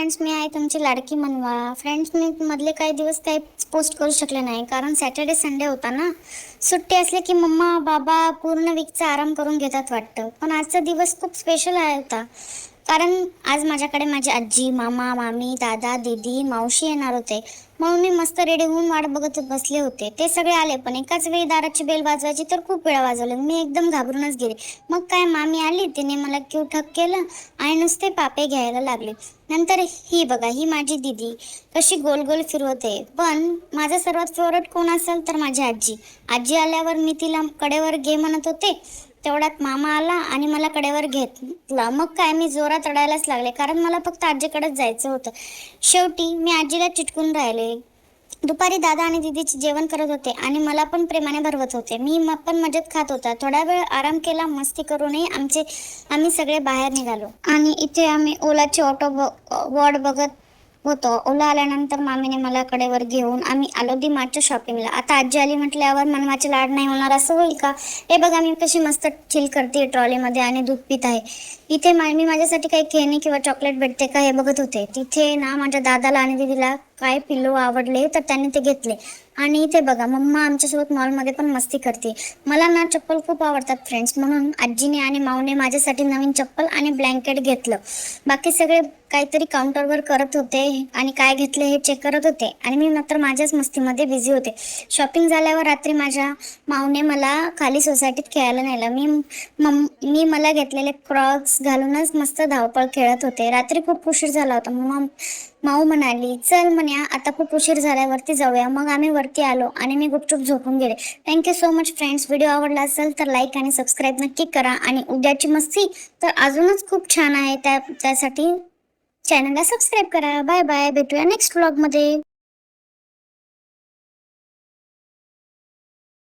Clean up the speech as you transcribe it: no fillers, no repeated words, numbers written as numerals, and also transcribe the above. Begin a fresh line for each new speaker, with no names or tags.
Friends, मी आहे तुमची लाडकी मनवा. फ्रेंड्स, मी मधले काही दिवस काही पोस्ट करू शकले नाही, कारण सॅटर्डे संडे होता ना. सुट्टी असली की मम्मा बाबा पूर्ण वीकचा आराम करून घेतात वाटतं. पण आजचा दिवस खूप स्पेशल आहे होता, कारण आज माझ्याकडे माझी आजी, मामा, मामी, दादा, दीदी, मावशी येणार होते. म्हणून मी मस्त रेडी होऊन वाट बघत बसले होते. ते सगळे आले, पण एकाच वेळी दाराची बेल वाजवायची तर खूप वेळा वाजवले. मी एकदम घाबरूनच गेले. मग काय, मामी आली, तिने मला क्यूट हग केलं आणि नुसते पापे घ्यायला लागले. नंतर ही बघा, ही माझी दीदी कशी गोल गोल फिरवते. पण माझा सर्वात फेवरेट कोण असेल तर माझी आजी. आजी आल्यावर मी तिला कडेवर घे म्हणत होते, तेवढ्यात मामा आला आणि मला कडेवर घेतला. मग काय, मी जोरात रडायलाच लागले, कारण मला फक्त आजीकडेच जायचं होतं. शेवटी मी आजीला चिटकून राहिले. दुपारी दादा आणि दीदीचे जेवण करत होते आणि मला पण प्रेमाने भरवत होते. मी पण मजेत खात होता. थोडा वेळ आराम केला. मस्ती करूनही आम्ही सगळे बाहेर निघालो आणि इथे आम्ही ओलाची वाट बघत होतो. ओला आल्यानंतर मामीने मला कडेवर घेऊन आम्ही आलो डी-मार्टच्या शॉपिंगला. आता आजी आली म्हटल्यावर मनवाचे लाड नाही होणार असं होईल का? हे बघा, मी कशी मस्त चिल करते ट्रॉलीमध्ये आणि दूध पित आहे. इथे मी माझ्यासाठी काही खेळणी किंवा चॉकलेट भेटते का हे बघत होते. तिथे ना माझ्या दादाला आणि दीदीला काय पिल्लू आवडले तर त्यांनी ते घेतले. आणि इथे बघा, मम्मा आमच्यासोबत मॉलमध्ये पण मस्ती करते. मला ना चप्पल खूप आवडतात फ्रेंड्स, म्हणून आजीने आणि माऊने माझ्यासाठी नवीन चप्पल आणि ब्लँकेट घेतलं. बाकी सगळे काहीतरी काउंटरवर करत होते आणि काय घेतले हे चेक करत होते आणि मी मात्र माझ्याच मस्तीमध्ये बिझी होते. शॉपिंग झाल्यावर रात्री माझ्या माऊने मला खाली सोसायटीत खेळायला नेलं. मी मला घेतलेले क्रॉक्स घालूनच मस्त धावपळ खेळत होते. रात्री खूप उशीर झाला होता. माऊ म्हणाली, चल म्हण्या, आता खूप उशीर झाल्यावरती जाऊया. मग आम्ही वरती आलो आणि मी गुपचूप झोपून गेले. Thank you so much friends. Video आवडला असेल तर लाईक आणि सबस्क्राईब नक्की करा. आणि उद्याची मस्ती तर अजूनच खूप छान आहे, त्यासाठी चॅनलला सबस्क्राईब करा. बाय बाय, भेटूया नेक्स्ट व्लॉगमध्ये.